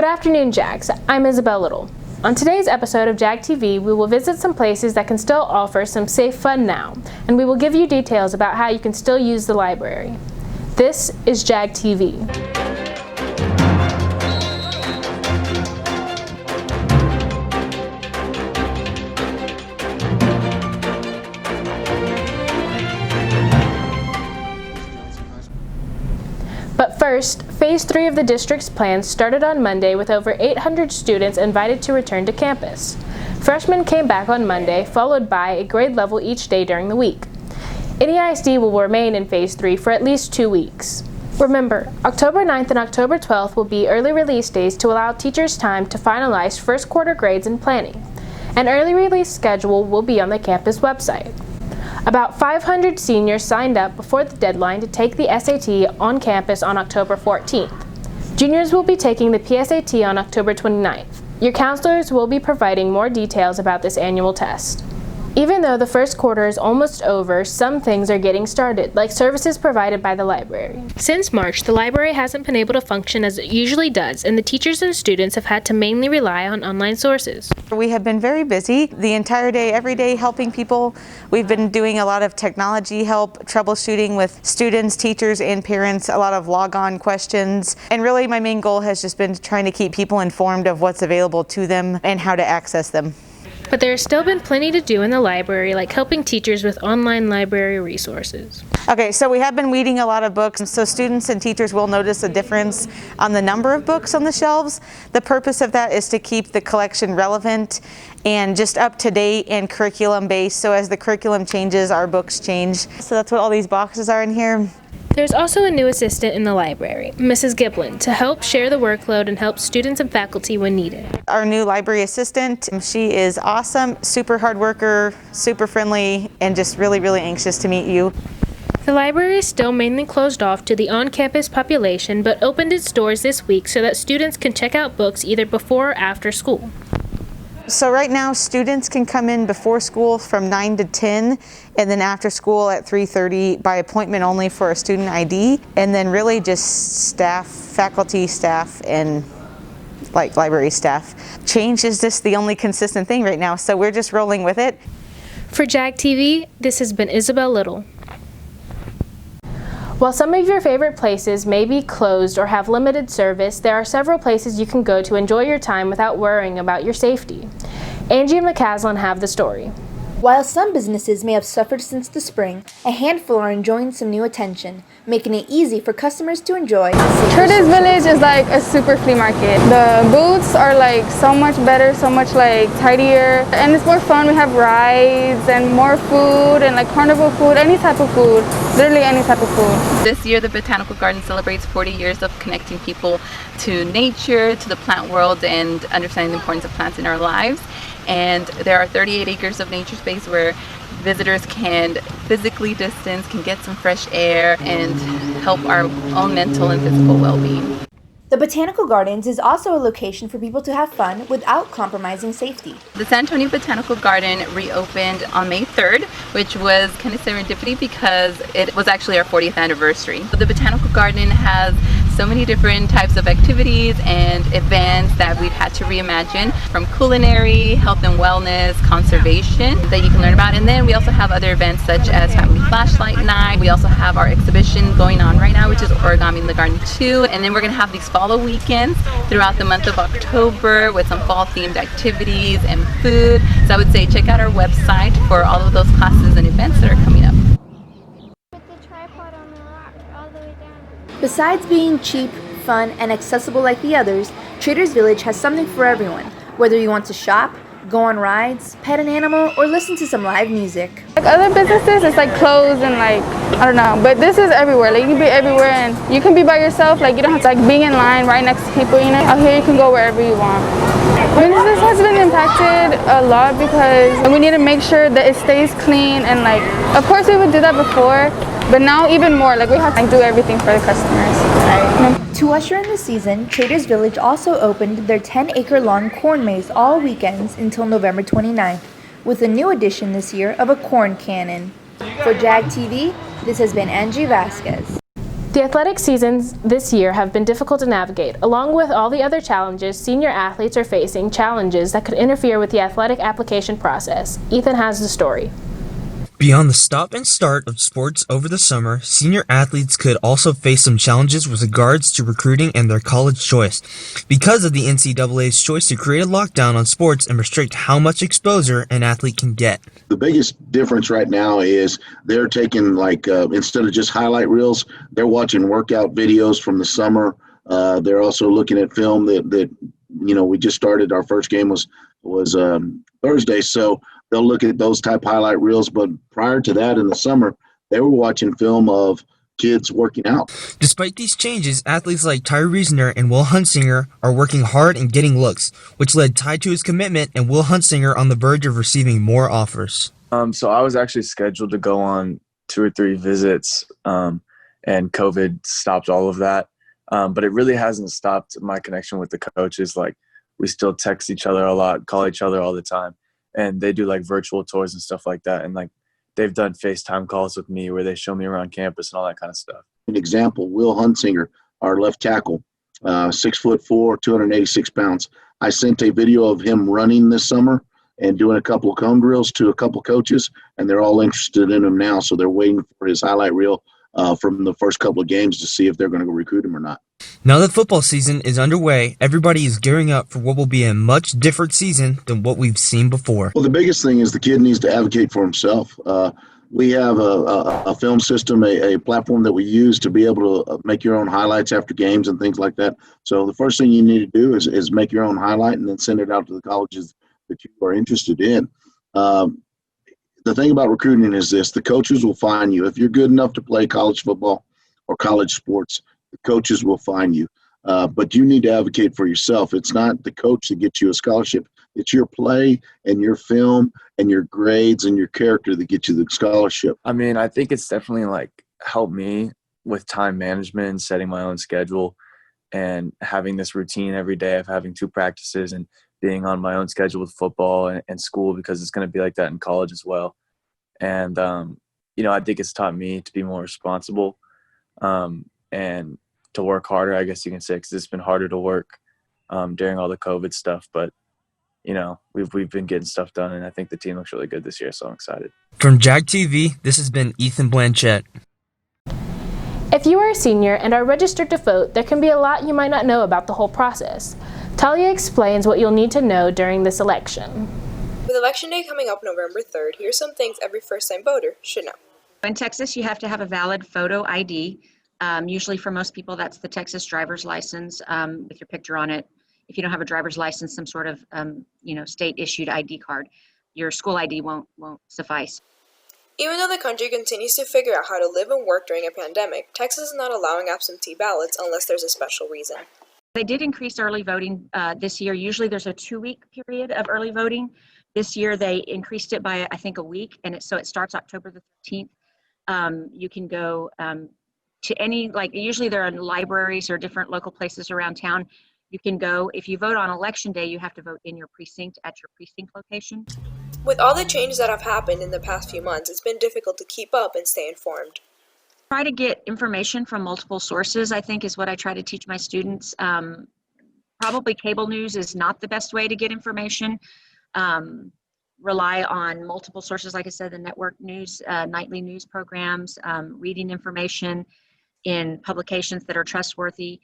Good afternoon, JAGs. I'm Isabel Little. On today's episode of JAG TV, we will visit some places that can still offer some safe fun now, and we will give you details about how you can still use the library. This is JAG TV. But first, Phase 3 of the district's plans started on Monday with over 800 students invited to return to campus. Freshmen came back on Monday, followed by a grade level each day during the week. NEISD will remain in Phase 3 for at least 2 weeks. Remember, October 9th and October 12th will be early release days to allow teachers time to finalize first quarter grades and planning. An early release schedule will be on the campus website. About 500 seniors signed up before the deadline to take the SAT on campus on October 14th. Juniors will be taking the PSAT on October 29th. Your counselors will be providing more details about this annual test. Even though the first quarter is almost over, some things are getting started, like services provided by the library. Since March, the library hasn't been able to function as it usually does, and the teachers and students have had to mainly rely on online sources. We have been very busy the entire day, every day, helping people. We've been doing a lot of technology help, troubleshooting with students, teachers, and parents, a lot of log-on questions. And really my main goal has just been trying to keep people informed of what's available to them and how to access them. But there has still been plenty to do in the library, like helping teachers with online library resources. Okay, so we have been weeding a lot of books, so students and teachers will notice a difference on the number of books on the shelves. The purpose of that is to keep the collection relevant and just up to date and curriculum based, so as the curriculum changes, our books change. So that's what all these boxes are in here. There's also a new assistant in the library, Mrs. Giblin, to help share the workload and help students and faculty when needed. Our new library assistant, she is awesome, super hard worker, super friendly, and just really, really anxious to meet you. The library is still mainly closed off to the on-campus population, but opened its doors this week so that students can check out books either before or after school. So right now students can come in before school from 9 to 10 and then after school at 3:30 by appointment only for a student ID, and then really just staff, faculty staff, and like library staff. Change is just the only consistent thing right now, so we're just rolling with it. For JAG TV, this has been Isabel Little. While some of your favorite places may be closed or have limited service, there are several places you can go to enjoy your time without worrying about your safety. Angie and McCaslin have the story. While some businesses may have suffered since the spring, a handful are enjoying some new attention, making it easy for customers to enjoy. Traders Village is like a super flea market. The booths are like so much better, so much like tidier, and it's more fun. We have rides and more food and like carnival food, any type of food, literally any type of food. This year the Botanical Garden celebrates 40 years of connecting people to nature, to the plant world, and understanding the importance of plants in our lives. And there are 38 acres of nature space where visitors can physically distance, can get some fresh air, and help our own mental and physical well-being. The Botanical Gardens is also a location for people to have fun without compromising safety. The San Antonio Botanical Garden reopened on May 3rd, which was kind of serendipity because it was actually our 40th anniversary. The Botanical Garden has so many different types of activities and events that we've had to reimagine, from culinary, health and wellness, conservation that you can learn about. And then we also have other events such as Family Flashlight Night. We also have our exhibition going on right now, which is Origami in the Garden 2. And then we're going to have these follow weekends throughout the month of October with some fall themed activities and food. So I would say check out our website for all of those classes and events that are coming up. Besides being cheap, fun, and accessible like the others, Traders Village has something for everyone. Whether you want to shop, go on rides, pet an animal, or listen to some live music. Like other businesses, it's like closed and like, I don't know, but this is everywhere. Like you can be everywhere and you can be by yourself. Like you don't have to like being in line right next to people, you know. Out here you can go wherever you want. Business has been impacted a lot because we need to make sure that it stays clean, and like, of course we would do that before, but now even more, like we have to do everything for the customers. Right? To usher in the season, Traders Village also opened their 10-acre-long corn maze all weekends until November 29th, with a new addition this year of a corn cannon. For JAG TV, this has been Angie Vasquez. The athletic seasons this year have been difficult to navigate. Along with all the other challenges, senior athletes are facing challenges that could interfere with the athletic application process. Ethan has the story. Beyond the stop and start of sports over the summer, senior athletes could also face some challenges with regards to recruiting and their college choice. Because of the NCAA's choice to create a lockdown on sports and restrict how much exposure an athlete can get. The biggest difference right now is they're taking, instead of just highlight reels, they're watching workout videos from the summer. They're also looking at film that we just started. Our first game was Thursday, so they'll look at those type highlight reels. But prior to that, in the summer, they were watching film of kids working out. Despite these changes, athletes like Ty Reasoner and Will Huntsinger are working hard and getting looks, which led Ty to his commitment and Will Huntsinger on the verge of receiving more offers. So I was actually scheduled to go on 2 or 3 visits, and COVID stopped all of that. But it really hasn't stopped my connection with the coaches. Like, we still text each other a lot, call each other all the time. And they do like virtual tours and stuff like that. And like, they've done FaceTime calls with me where they show me around campus and all that kind of stuff. An example, Will Huntsinger, our left tackle, 6'4", 286 pounds. I sent a video of him running this summer and doing a couple of cone drills to a couple coaches, and they're all interested in him now. So they're waiting for his highlight reel from the first couple of games to see if they're going to go recruit him or not. Now that football season is underway, everybody is gearing up for what will be a much different season than what we've seen before. Well, the biggest thing is the kid needs to advocate for himself. We have a film system, a platform that we use to be able to make your own highlights after games and things like that. So the first thing you need to do is make your own highlight and then send it out to the colleges that you are interested in. The thing about recruiting is this: the coaches will find you. If you're good enough to play college football or college sports, the coaches will find you. But you need to advocate for yourself. It's not the coach that gets you a scholarship. It's your play and your film and your grades and your character that get you the scholarship. I mean, I think it's definitely like helped me with time management and setting my own schedule and having this routine every day of having 2 practices and being on my own schedule with football and school, because it's going to be like that in college as well. And, I think it's taught me to be more responsible and to work harder, I guess you can say, because it's been harder to work during all the COVID stuff. But, we've been getting stuff done, and I think the team looks really good this year, so I'm excited. From JAG TV, this has been Ethan Blanchett. If you are a senior and are registered to vote, there can be a lot you might not know about the whole process. Talia explains what you'll need to know during this election. With Election Day coming up November 3rd, here's some things every first-time voter should know. In Texas, you have to have a valid photo ID. Usually for most people, that's the Texas driver's license with your picture on it. If you don't have a driver's license, some sort of state-issued ID card. Your school ID won't suffice. Even though the country continues to figure out how to live and work during a pandemic, Texas is not allowing absentee ballots unless there's a special reason. They did increase early voting this year. Usually there's a 2-week period of early voting. This year they increased it by, I think, a week, and so it starts October the 13th. You can go to any, usually there are libraries or different local places around town. You can go, if you vote on Election Day, you have to vote in your precinct at your precinct location. With all the changes that have happened in the past few months, it's been difficult to keep up and stay informed. Try to get information from multiple sources, I think, is what I try to teach my students. Probably cable news is not the best way to get information. Rely on multiple sources, like I said, the network news, nightly news programs, reading information in publications that are trustworthy.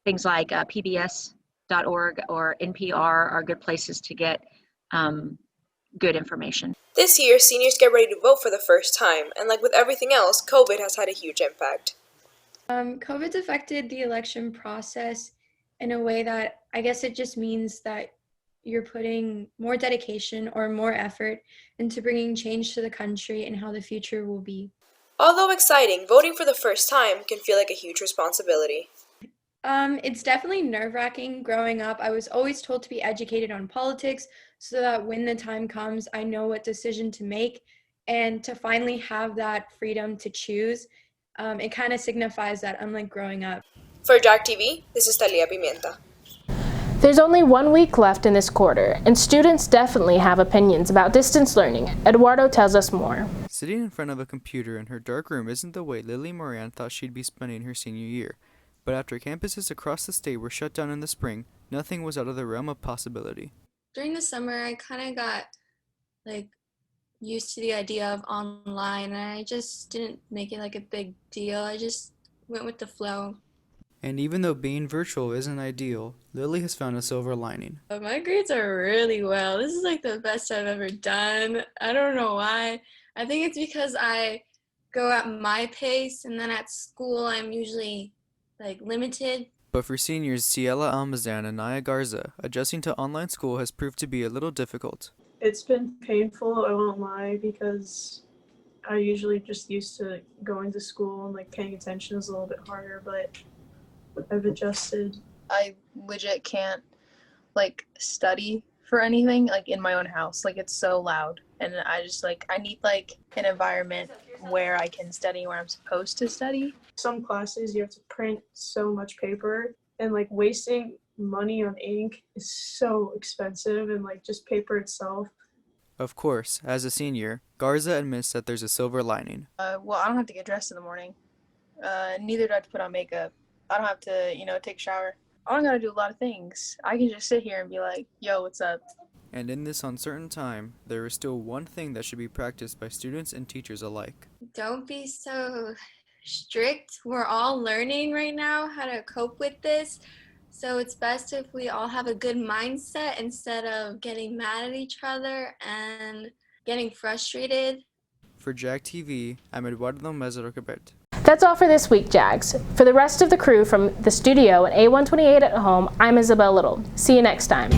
Things like PBS.org or NPR are good places to get good information. This year, seniors get ready to vote for the first time, and like with everything else, COVID has had a huge impact. COVID's affected the election process in a way that I guess it just means that you're putting more dedication or more effort into bringing change to the country and how the future will be. Although exciting, voting for the first time can feel like a huge responsibility. It's definitely nerve-wracking. Growing up, I was always told to be educated on politics so that when the time comes, I know what decision to make, and to finally have that freedom to choose. It kind of signifies that unlike growing up. For JAG TV, this is Talia Pimienta. There's only 1 week left in this quarter, and students definitely have opinions about distance learning. Eduardo tells us more. Sitting in front of a computer in her dark room isn't the way Lily Moran thought she'd be spending her senior year. But after campuses across the state were shut down in the spring, nothing was out of the realm of possibility. During the summer, I kind of got used to the idea of online, and I just didn't make it a big deal. I just went with the flow. And even though being virtual isn't ideal, Lily has found a silver lining. My grades are really well. This is the best I've ever done. I don't know why. I think it's because I go at my pace, and then at school I'm usually limited. But for seniors Ciela Almazan and Naya Garza, adjusting to online school has proved to be a little difficult. It's been painful, I won't lie, because I usually just used to going to school and paying attention is a little bit harder, but I've adjusted. I legit can't study for anything in my own house. It's so loud, and I just I need an environment where I can study where I'm supposed to study. Some classes you have to print so much paper, and wasting money on ink is so expensive, and just paper itself. Of course, as a senior, Garza admits that there's a silver lining. Well, I don't have to get dressed in the morning. Neither do I have to put on makeup. I don't have to, take a shower. I don't gotta do a lot of things. I can just sit here and be like, yo, what's up? And in this uncertain time, there is still one thing that should be practiced by students and teachers alike. Don't be so strict. We're all learning right now how to cope with this. So it's best if we all have a good mindset instead of getting mad at each other and getting frustrated. For JAG TV, I'm Eduardo Mezzaro-Cabert. That's all for this week, Jags. For the rest of the crew from the studio and A128 at home, I'm Isabel Little. See you next time.